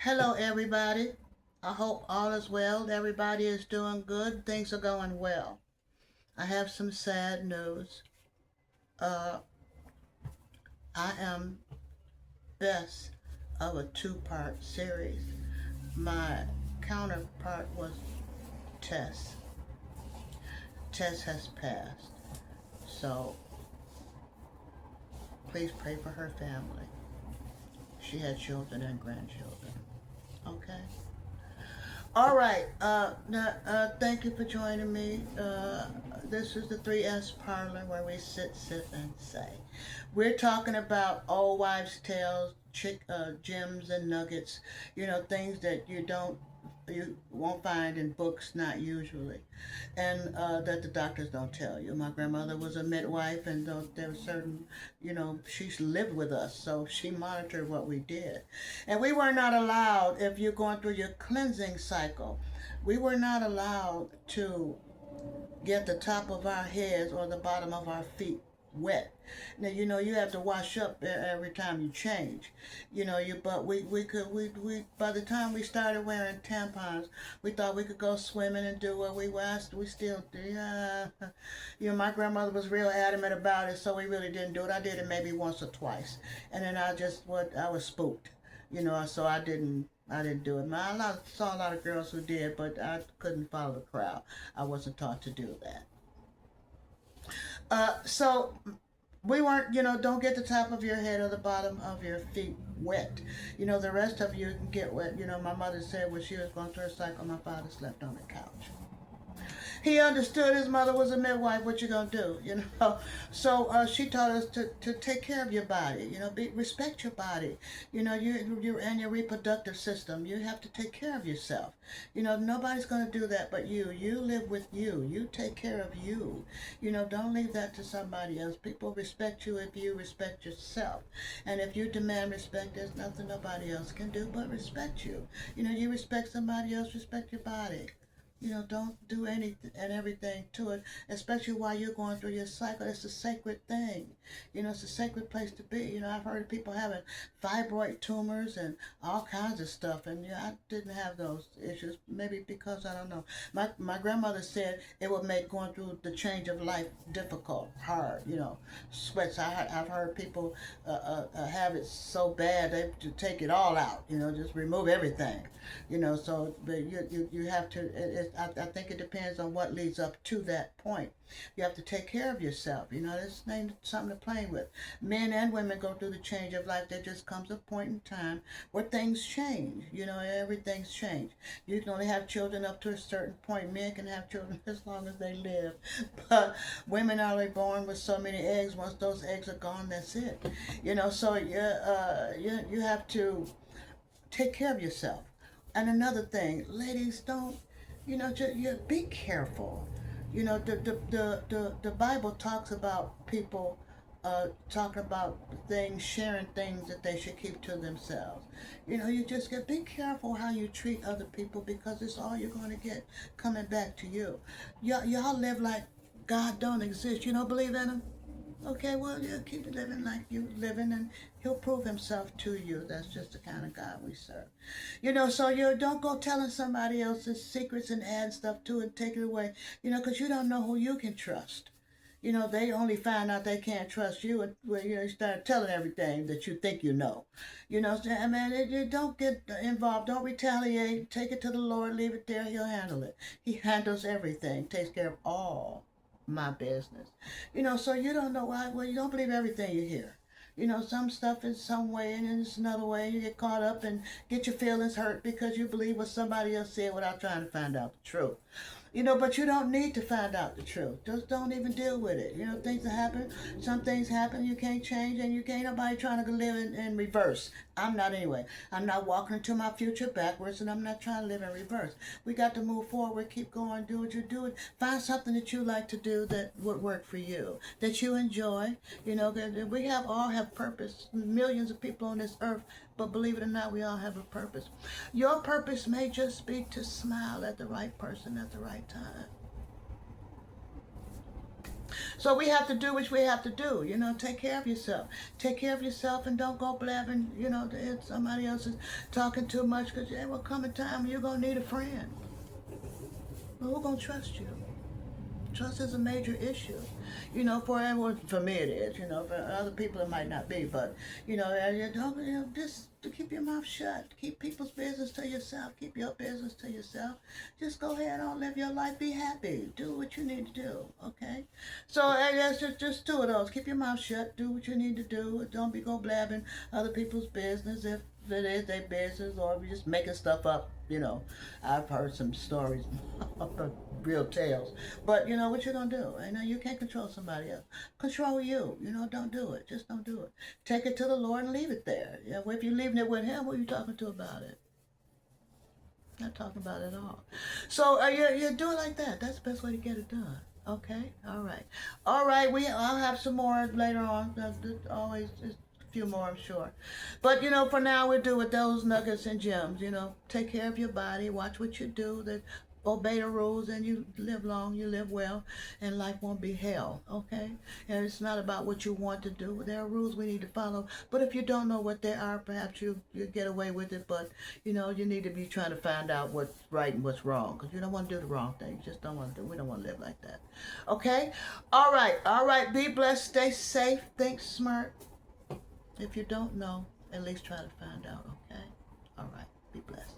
Hello, everybody. I hope all is well. Everybody is doing good. Things are going well. I have some sad news. Uh, I am best of a two-part series. My counterpart was Tess. Tess has passed. So please pray for her family. She had children and grandchildren. Okay? All right. Thank you for joining me. This is the 3S Parlor where we sit, sip, and say. We're talking about old wives' tales, gems and nuggets. Things that you won't find in books, not usually, and that the doctors don't tell you. My grandmother was a midwife, and there were certain, she lived with us, so she monitored what we did. And we were not allowed, if you're going through your cleansing cycle, we were not allowed to get the top of our heads or the bottom of our feet wet. Now you have to wash up every time you change. But we by the time we started wearing tampons, we thought we could go swimming and do what we asked. We still yeah. My grandmother was real adamant about it, so we really didn't do it. I did it maybe once or twice, and then I was spooked. So I didn't do it. Saw a lot of girls who did, but I couldn't follow the crowd. I wasn't taught to do that. So we weren't, don't get the top of your head or the bottom of your feet wet. The rest of you can get wet. My mother said when she was going through her cycle, my father slept on the couch. He understood his mother was a midwife. What you gonna do? So she taught us to take care of your body. Respect your body. You and your reproductive system. You have to take care of yourself. Nobody's gonna do that but you. You live with you. You take care of you. Don't leave that to somebody else. People respect you if you respect yourself. And if you demand respect, there's nothing nobody else can do but respect you. You respect somebody else, respect your body. Don't do anything and everything to it, especially while you're going through your cycle. It's a sacred thing. It's a sacred place to be. I've heard of people having fibroid tumors and all kinds of stuff, and I didn't have those issues. Maybe because I don't know. My grandmother said it would make going through the change of life difficult, hard. Sweats. I've heard people have it so bad they have to take it all out. Just remove everything. So but you have to. I think it depends on what leads up to that point. You have to take care of yourself. This ain't something to play with. Men and women go through the change of life. There just comes a point in time where things change. Everything's changed. You can only have children up to a certain point. Men can have children as long as they live, but women are only born with so many eggs. Once those eggs are gone, that's it. So you have to take care of yourself. And another thing, ladies, don't be careful. The Bible talks about people talking about things, sharing things that they should keep to themselves. You just get be careful how you treat other people because it's all you're going to get coming back to you. Y'all live like God don't exist. You don't believe in him? Okay, well, you keep living like you living, and he'll prove himself to you. That's just the kind of God we serve. So you don't go telling somebody else's secrets and add stuff to it, take it away. Because you don't know who you can trust. They only find out they can't trust you when you start telling everything that you think you know. So, I mean, you don't get involved. Don't retaliate. Take it to the Lord. Leave it there. He'll handle it. He handles everything. Takes care of all my business. So you don't know why. Well, you don't believe everything you hear. Some stuff is some way and then it's another way. You get caught up and get your feelings hurt because you believe what somebody else said without trying to find out the truth. But you don't need to find out the truth. Just don't even deal with it. Things that happen. Some things happen you can't change, and you can't nobody trying to live in reverse. I'm not anyway. I'm not walking into my future backwards, and I'm not trying to live in reverse. We got to move forward, keep going, do what you're doing. Find something that you like to do that would work for you, that you enjoy. We all have purpose. Millions of people on this earth, but believe it or not, we all have a purpose. Your purpose may just be to smile at the right person at the right time. So we have to do what we have to do. You know, take care of yourself. Take care of yourself and don't go blabbing, you know, if somebody else is talking too much, because there will come a time when you're going to need a friend. Well, who's going to trust you? Trust is a major issue. You know, for everyone, for me it is. You know, for other people it might not be. But, you know, just to keep your mouth shut. Keep people's business to yourself. Keep your business to yourself. Just go ahead and live your life. Be happy. Do what you need to do. Okay? So, that's just two of those. Keep your mouth shut. Do what you need to do. Don't be go blabbing other people's business if it is their business, or if you're just making stuff up. You know, I've heard some stories, real tales. But you know what you're gonna do. You know you can't control somebody else. Control you. You know, don't do it. Just don't do it. Take it to the Lord and leave it there. Yeah, well, if you're leaving it with Him, who are you talking to about it? Not talking about it at all. So you do it like that. That's the best way to get it done. Okay. All right. All right. I'll have some more later on. Always just a few more, I'm sure. But you know, for now we'll do with those nuggets and gems. You know, take care of your body. Watch what you do. That obey the rules, and you live long, you live well, and life won't be hell. Okay. And it's not about what you want to do. There are rules we need to follow. But if you don't know what they are, perhaps you get away with it. But you know, you need to be trying to find out what's right and what's wrong, because you don't want to do the wrong thing. You just don't want to do. We don't want to live like that. Okay. All right. All right. Be blessed. Stay safe. Think smart. If you don't know, at least try to find out. Okay. All right. Be blessed.